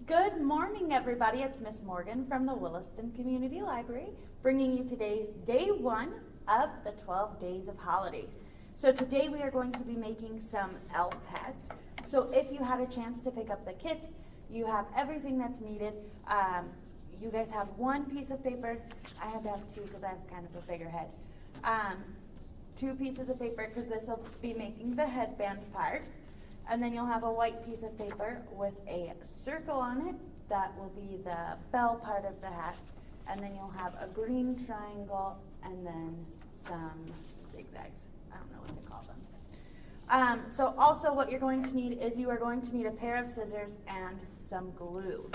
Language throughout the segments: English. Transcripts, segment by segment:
Good morning, everybody. It's Miss Morgan from the Williston Community Library, bringing you today's day 1 of the 12 days of holidays. So today we are going to be making some elf hats. So if you had a chance to pick up the kits, you have everything that's needed. You guys have one piece of paper. I had to have two because I have kind of a bigger head. 2 pieces of paper because this will be making the headband part. And then you'll have a white piece of paper with a circle on it. That will be the bell part of the hat. And then you'll have a green triangle and then some zigzags. I don't know what to call them. So also what you're going to need is you are going to need a pair of scissors and some glue.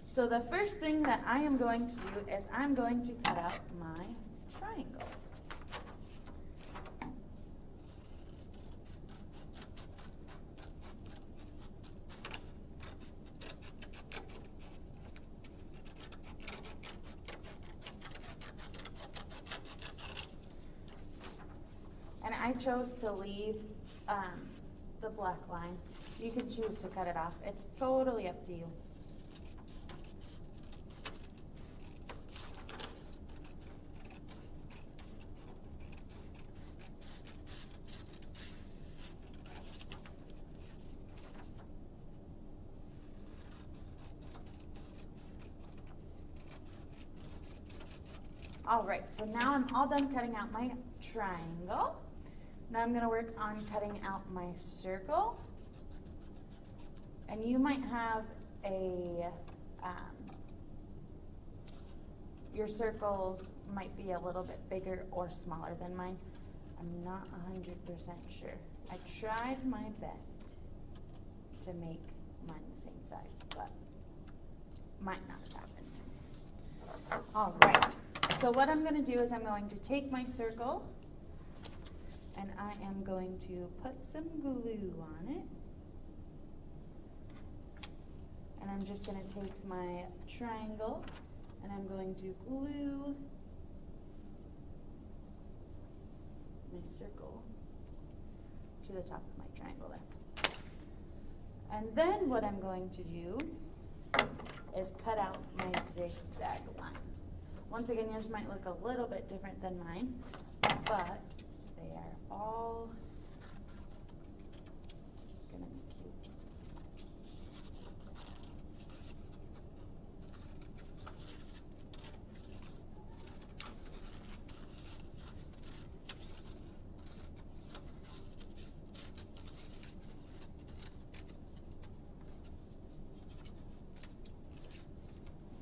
So the first thing that I am going to do is I'm going to cut out my triangle. And I chose to leave the black line. You can choose to cut it off. It's totally up to you. All right, so now I'm all done cutting out my triangle. Now I'm going to work on cutting out my circle. And you might have your circles might be a little bit bigger or smaller than mine. I'm not 100% sure. I tried my best to make mine the same size, but might not have happened. All right. So what I'm going to do is I'm going to take my circle and I am going to put some glue on it. And I'm just going to take my triangle and I'm going to glue my circle to the top of my triangle there. And then what I'm going to do is cut out my zigzag lines. Once again, yours might look a little bit different than mine, but they are all gonna be cute.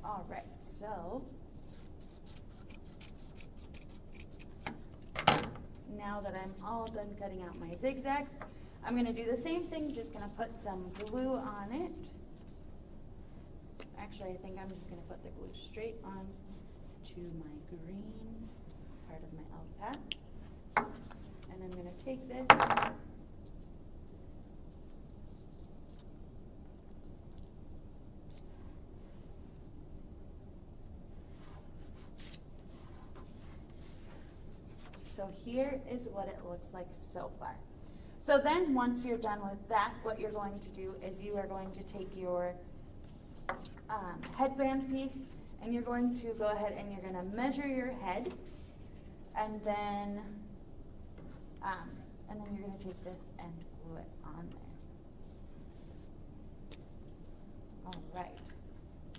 All right, so now that I'm all done cutting out my zigzags, I'm going to do the same thing, just going to put some glue on it. Actually, I think I'm just going to put the glue straight on to my green part of my elf hat. And I'm going to take this So here is what it looks like so far. So then once you're done with that, what you're going to do is you are going to take your headband piece and you're going to go ahead and you're going to measure your head and then you're going to take this and glue it on there. All right.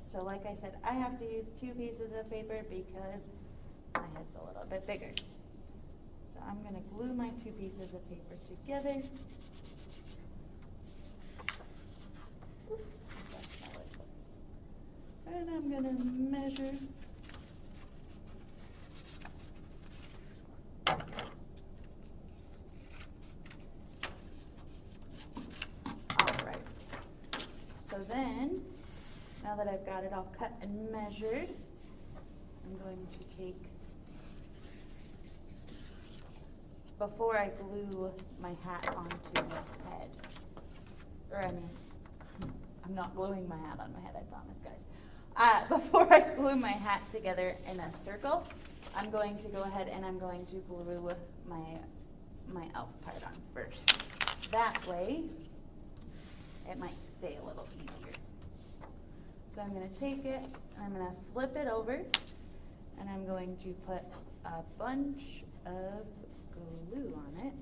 So like I said, I have to use 2 pieces of paper because my head's a little bit bigger. So I'm going to glue my 2 pieces of paper together. Oops, and I'm going to measure. All right. So then, now that I've got it all cut and measured, I'm going to take, before I glue my hat onto my head, I'm not gluing my hat on my head, I promise, guys. Before I glue my hat together in a circle, I'm going to go ahead and I'm going to glue my elf part on first. That way, it might stay a little easier. So I'm going to take it, and I'm going to flip it over, and I'm going to put a bunch of glue on it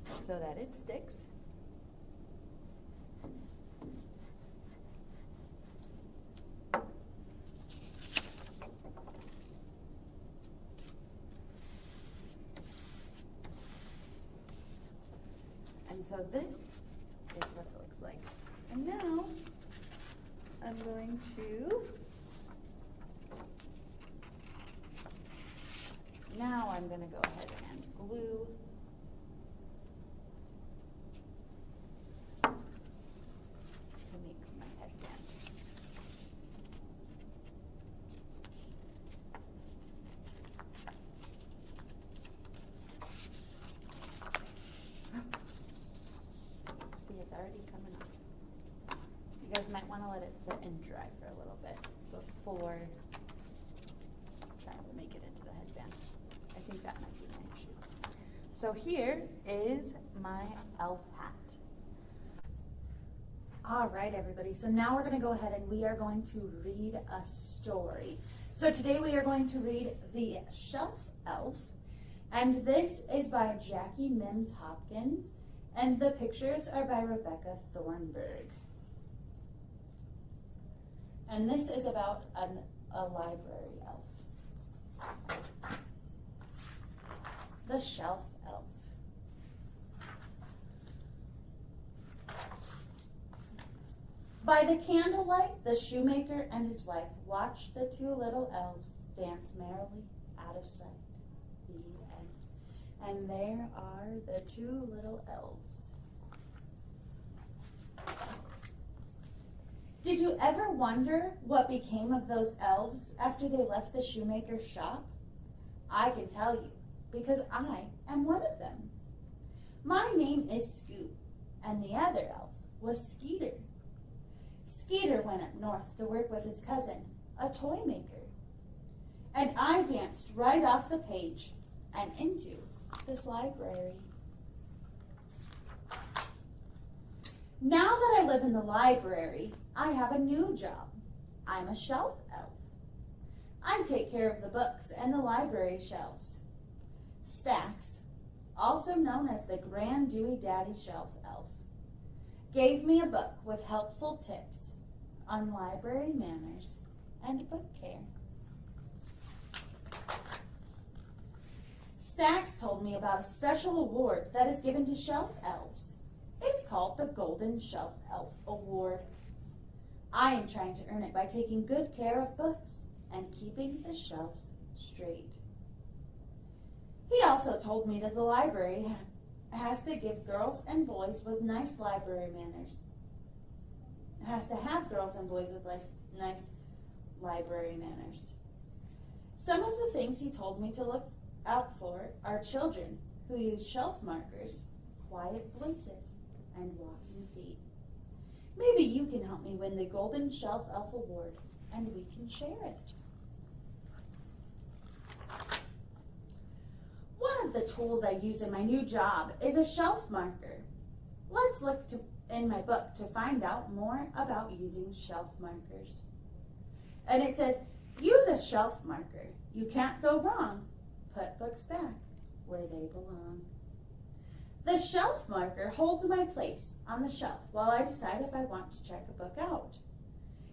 so that it sticks. And so this is what it looks like. And now I'm going to go ahead and glue to make my headband. See, it's already coming off. You guys might want to let it sit and dry for a little bit before trying to make it into the headband. I think that might be my issue. So here is my elf hat. All right, everybody. So now we're going to go ahead and we are going to read a story. So today we are going to read The Shelf Elf. And this is by Jackie Mims Hopkins. And the pictures are by Rebecca Thornburgh. And this is about a library elf. The Shelf Elf. By the candlelight, the shoemaker and his wife watched the two little elves dance merrily out of sight. The end. And there are the two little elves. Did you ever wonder what became of those elves after they left the shoemaker's shop? I can tell you, because I am one of them. My name is Scoot, and the other elf was Skeeter. Skeeter went up north to work with his cousin, a toy maker. And I danced right off the page and into this library. Now that I live in the library, I have a new job. I'm a shelf elf. I take care of the books and the library shelves. Stacks, also known as the Grand Dewey Daddy Shelf Elf, gave me a book with helpful tips on library manners and book care. Stacks told me about a special award that is given to shelf elves. It's called the Golden Shelf Elf Award. I am trying to earn it by taking good care of books and keeping the shelves straight. He also told me that the library has to give girls and boys with nice library manners. It has to have girls and boys with nice library manners. Some of the things he told me to look out for are children who use shelf markers, quiet voices, and walking feet. Maybe you can help me win the Golden Shelf Elf Award, and we can share it. One of the tools I use in my new job is a shelf marker. Let's look in my book to find out more about using shelf markers. And it says, use a shelf marker. You can't go wrong. Put books back where they belong. The shelf marker holds my place on the shelf while I decide if I want to check a book out.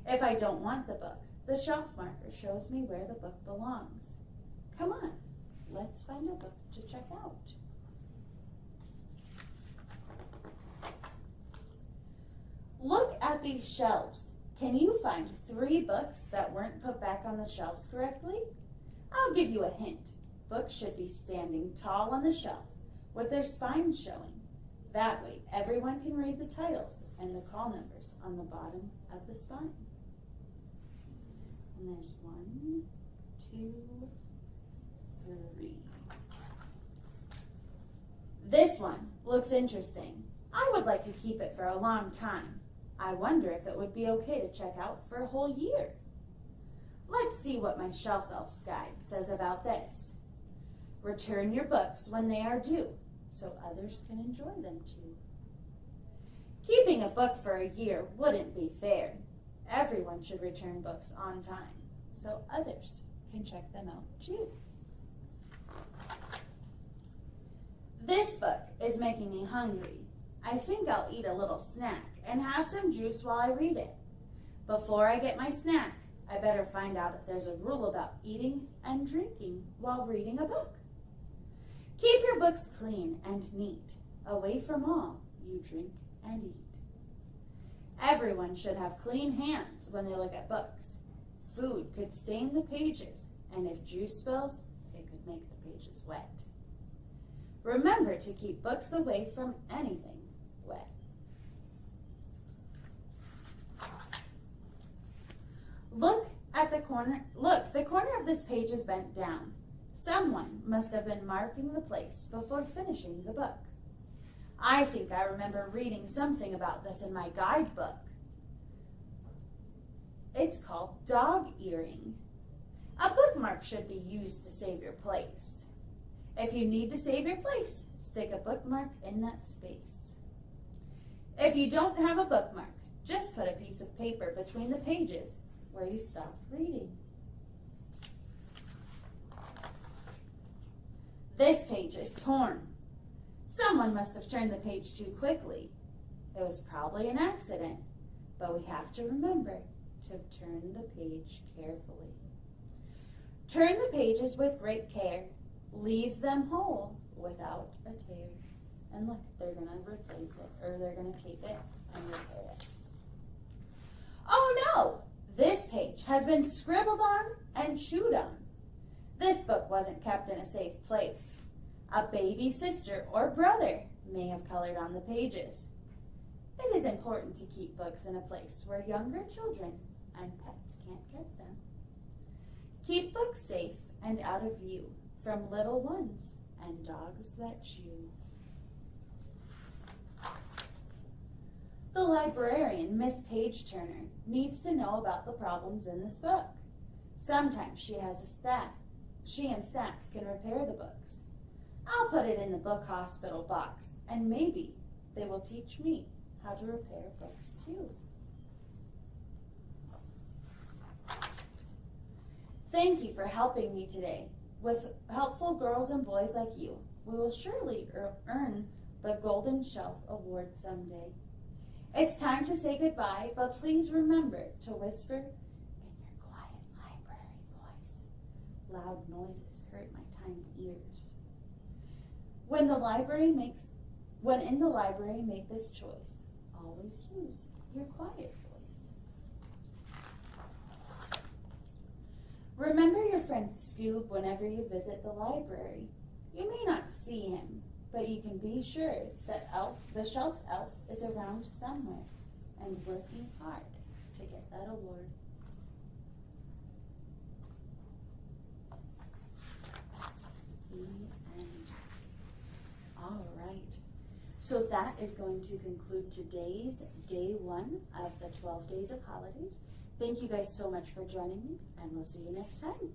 If I don't want the book, the shelf marker shows me where the book belongs. Come on, let's find a book to check out. Look at these shelves. Can you find 3 books that weren't put back on the shelves correctly? I'll give you a hint. Books should be standing tall on the shelf with their spines showing. That way, everyone can read the titles and the call numbers on the bottom of the spine. And there's 1, 2, 3. This one looks interesting. I would like to keep it for a long time. I wonder if it would be okay to check out for a whole year. Let's see what my Shelf Elf's Guide says about this. Return your books when they are due, so others can enjoy them too. Keeping a book for a year wouldn't be fair. Everyone should return books on time so others can check them out too. This book is making me hungry. I think I'll eat a little snack and have some juice while I read it. Before I get my snack, I better find out if there's a rule about eating and drinking while reading a book. Keep your books clean and neat, away from all you drink and eat. Everyone should have clean hands when they look at books. Food could stain the pages, and if juice spills, it could make the pages wet. Remember to keep books away from anything wet. Look, the corner of this page is bent down. Someone must have been marking the place before finishing the book. I think I remember reading something about this in my guidebook. It's called dog earing. A bookmark should be used to save your place. If you need to save your place, stick a bookmark in that space. If you don't have a bookmark, just put a piece of paper between the pages where you stopped reading. This page is torn. Someone must have turned the page too quickly. It was probably an accident, but we have to remember to turn the page carefully. Turn the pages with great care. Leave them whole without a tear. And look, they're going to replace it, or they're going to tape it and repair it. Oh no! This page has been scribbled on and chewed on. This book wasn't kept in a safe place. A baby sister or brother may have colored on the pages. It is important to keep books in a place where younger children and pets can't get them. Keep books safe and out of view from little ones and dogs that chew. The librarian, Miss Page Turner, needs to know about the problems in this book. Sometimes she has a stack. She and Stacks can repair the books. I'll put it in the book hospital box, and maybe they will teach me how to repair books too. Thank you for helping me today. With helpful girls and boys like you, we will surely earn the Golden Shelf Award someday. It's time to say goodbye, but please remember to whisper in your quiet library voice. Loud noises hurt my tiny ears. When in the library, make this choice. Always use your quiet voice. Remember your friend Scoob whenever you visit the library. You may not see him, but you can be sure that the shelf elf is around somewhere and working hard to get that award. All right. So that is going to conclude today's day 1 of the 12 days of holidays. Thank you guys so much for joining me, and we'll see you next time.